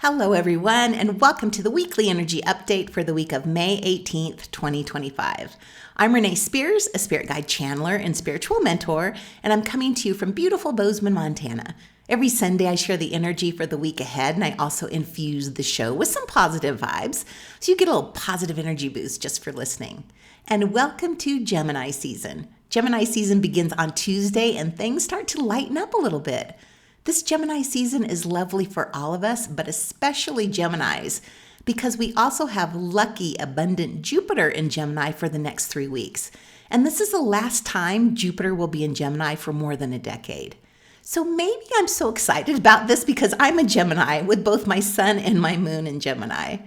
Hello, everyone, and welcome to the weekly energy update for the week of May 18th, 2025. I'm Renee Spears, a spirit guide channeler and spiritual mentor, and I'm coming to you from beautiful Bozeman, Montana. Every Sunday, I share the energy for the week ahead, and I also infuse the show with some positive vibes, so you get a little positive energy boost just for listening. And welcome to Gemini season. Gemini season begins on Tuesday, and things start to lighten up a little bit. This Gemini season is lovely for all of us, but especially Geminis, because we also have lucky, abundant Jupiter in Gemini for the next 3 weeks. And this is the last time Jupiter will be in Gemini for more than a decade. So maybe I'm so excited about this because I'm a Gemini with both my sun and my moon in Gemini.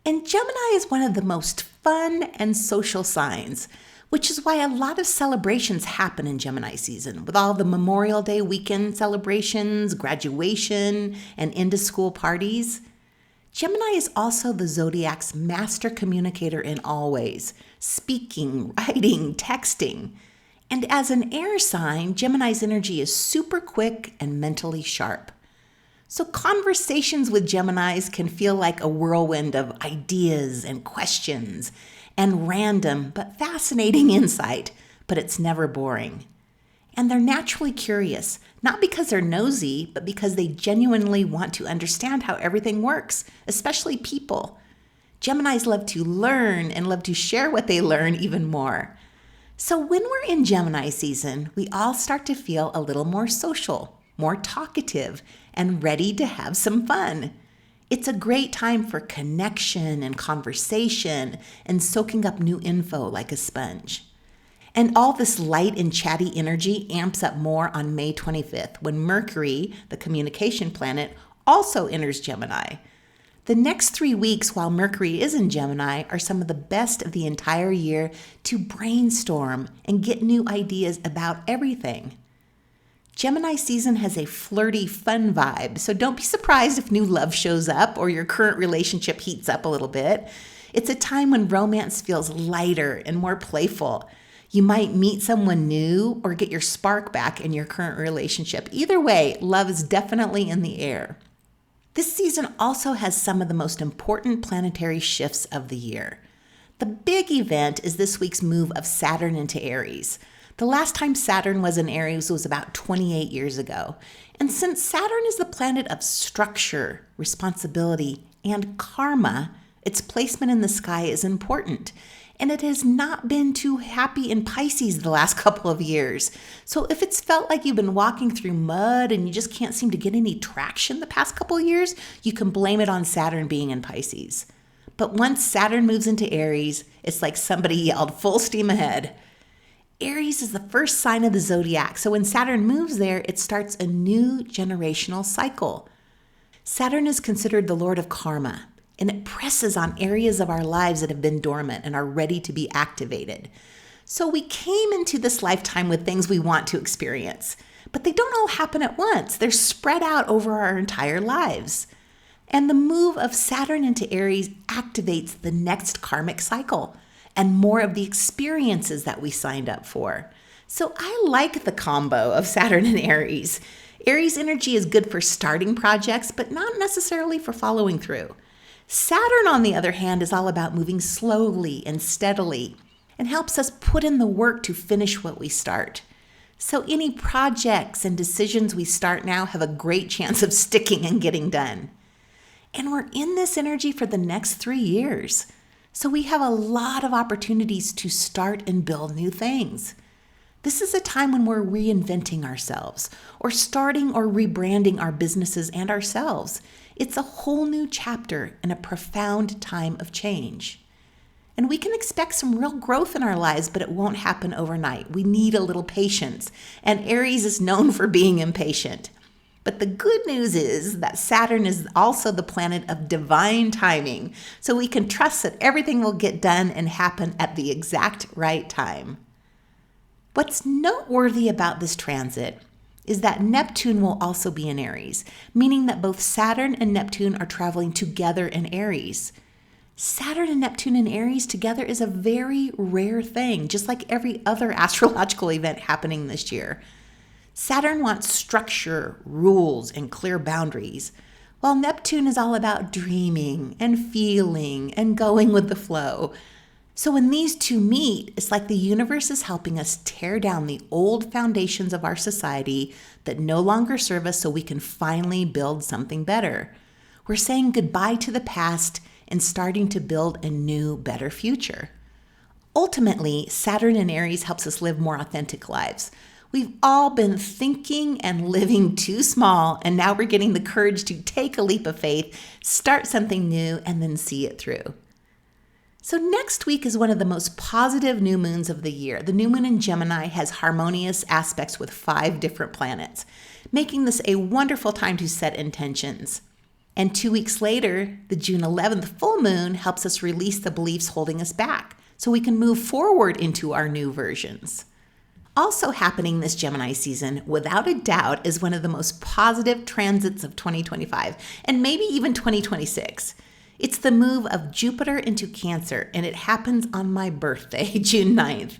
And Gemini is one of the most fun and social signs, which is why a lot of celebrations happen in Gemini season, with all the Memorial Day weekend celebrations, graduation, and end-of-school parties. Gemini is also the zodiac's master communicator in all ways, speaking, writing, texting. And as an air sign, Gemini's energy is super quick and mentally sharp. So conversations with Geminis can feel like a whirlwind of ideas and questions and random but fascinating insight, but it's never boring. And they're naturally curious, not because they're nosy, but because they genuinely want to understand how everything works, especially people. Geminis love to learn and love to share what they learn even more. So when we're in Gemini season, we all start to feel a little more social, more talkative, and ready to have some fun. It's a great time for connection and conversation and soaking up new info like a sponge. And all this light and chatty energy amps up more on May 25th when Mercury, the communication planet, also enters Gemini. The next 3 weeks while Mercury is in Gemini are some of the best of the entire year to brainstorm and get new ideas about everything. Gemini season has a flirty, fun vibe, so don't be surprised if new love shows up or your current relationship heats up a little bit. It's a time when romance feels lighter and more playful. You might meet someone new or get your spark back in your current relationship. Either way, love is definitely in the air. This season also has some of the most important planetary shifts of the year. The big event is this week's move of Saturn into Aries. The last time Saturn was in Aries was about 28 years ago. And since Saturn is the planet of structure, responsibility, and karma, its placement in the sky is important. And it has not been too happy in Pisces the last couple of years. So if it's felt like you've been walking through mud and you just can't seem to get any traction the past couple of years, you can blame it on Saturn being in Pisces. But once Saturn moves into Aries, it's like somebody yelled full steam ahead. Aries is the first sign of the zodiac, so when Saturn moves there, it starts a new generational cycle. Saturn is considered the lord of karma, and it presses on areas of our lives that have been dormant and are ready to be activated. So we came into this lifetime with things we want to experience, but they don't all happen at once. They're spread out over our entire lives. And the move of Saturn into Aries activates the next karmic cycle and more of the experiences that we signed up for. So I like the combo of Saturn and Aries. Aries energy is good for starting projects, but not necessarily for following through. Saturn, on the other hand, is all about moving slowly and steadily and helps us put in the work to finish what we start. So any projects and decisions we start now have a great chance of sticking and getting done. And we're in this energy for the next 3 years. So we have a lot of opportunities to start and build new things. This is a time when we're reinventing ourselves or starting or rebranding our businesses and ourselves. It's a whole new chapter and a profound time of change. And we can expect some real growth in our lives, but it won't happen overnight. We need a little patience, and Aries is known for being impatient. But the good news is that Saturn is also the planet of divine timing, so we can trust that everything will get done and happen at the exact right time. What's noteworthy about this transit is that Neptune will also be in Aries, meaning that both Saturn and Neptune are traveling together in Aries. Saturn and Neptune in Aries together is a very rare thing, just like every other astrological event happening this year. Saturn wants structure, rules, and clear boundaries, while Neptune is all about dreaming and feeling and going with the flow. So when these two meet, it's like the universe is helping us tear down the old foundations of our society that no longer serve us so we can finally build something better. We're saying goodbye to the past and starting to build a new, better future. Ultimately, Saturn in Aries helps us live more authentic lives. We've all been thinking and living too small, and now we're getting the courage to take a leap of faith, start something new, and then see it through. So next week is one of the most positive new moons of the year. The new moon in Gemini has harmonious aspects with 5 different planets, making this a wonderful time to set intentions. And 2 weeks later, the June 11th full moon helps us release the beliefs holding us back so we can move forward into our new versions. Also happening this Gemini season, without a doubt, is one of the most positive transits of 2025 and maybe even 2026. It's the move of Jupiter into Cancer, and it happens on my birthday, June 9th.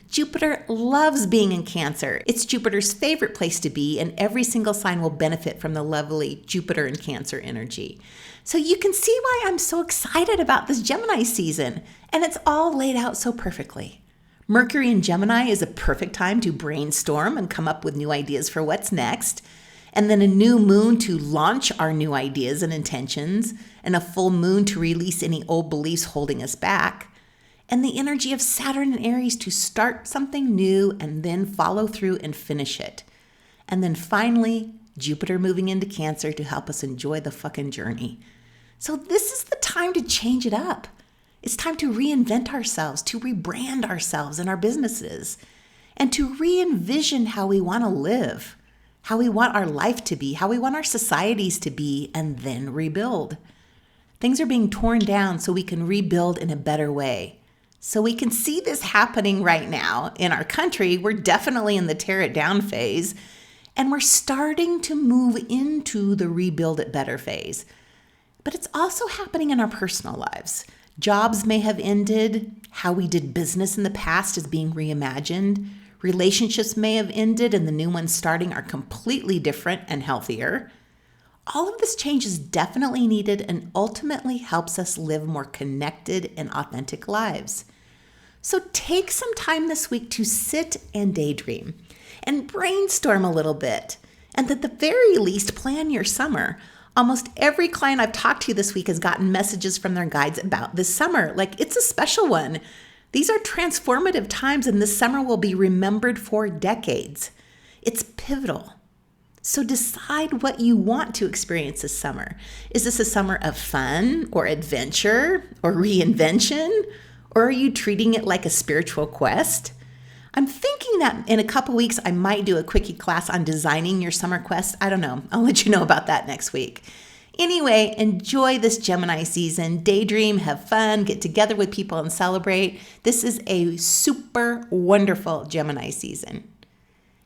Jupiter loves being in Cancer. It's Jupiter's favorite place to be, and every single sign will benefit from the lovely Jupiter and Cancer energy. So you can see why I'm so excited about this Gemini season, and it's all laid out so perfectly. Mercury in Gemini is a perfect time to brainstorm and come up with new ideas for what's next. And then a new moon to launch our new ideas and intentions, and a full moon to release any old beliefs holding us back, and the energy of Saturn and Aries to start something new and then follow through and finish it. And then finally, Jupiter moving into Cancer to help us enjoy the fucking journey. So this is the time to change it up. It's time to reinvent ourselves, to rebrand ourselves and our businesses, and to re-envision how we want to live, how we want our life to be, how we want our societies to be, and then rebuild. Things are being torn down so we can rebuild in a better way. So we can see this happening right now in our country. We're definitely in the tear it down phase, and we're starting to move into the rebuild it better phase. But it's also happening in our personal lives. Jobs may have ended. How we did business in the past is being reimagined. Relationships may have ended and the new ones starting are completely different and healthier. All of this change is definitely needed and ultimately helps us live more connected and authentic lives. So take some time this week to sit and daydream and brainstorm a little bit, and at the very least, plan your summer. Almost every client I've talked to this week has gotten messages from their guides about this summer, like it's a special one. These are transformative times, and this summer will be remembered for decades. It's pivotal. So decide what you want to experience this summer. Is this a summer of fun or adventure or reinvention? Or are you treating it like a spiritual quest? I'm thinking that in a couple weeks, I might do a quickie class on designing your summer quest. I don't know. I'll let you know about that next week. Anyway, enjoy this Gemini season. Daydream, have fun, get together with people and celebrate. This is a super wonderful Gemini season.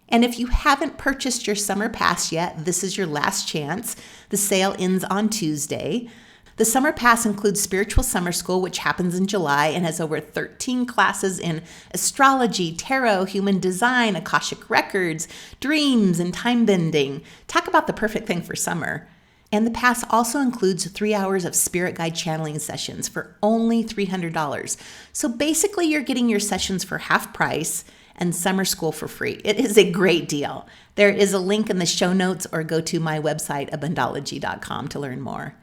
And if you haven't purchased your summer pass yet, this is your last chance. The sale ends on Tuesday. The summer pass includes spiritual summer school, which happens in July and has over 13 classes in astrology, tarot, human design, Akashic records, dreams, and time bending. Talk about the perfect thing for summer. And the pass also includes 3 hours of spirit guide channeling sessions for only $300. So basically, you're getting your sessions for half price and summer school for free. It is a great deal. There is a link in the show notes, or go to my website, Abundology.com, to learn more.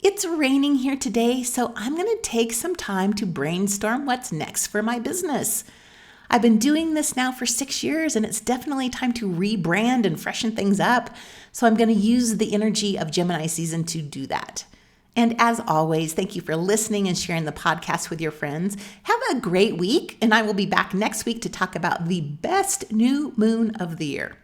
It's raining here today, so I'm going to take some time to brainstorm what's next for my business. I've been doing this now for 6 years, and it's definitely time to rebrand and freshen things up. So I'm going to use the energy of Gemini season to do that. And as always, thank you for listening and sharing the podcast with your friends. Have a great week, and I will be back next week to talk about the best new moon of the year.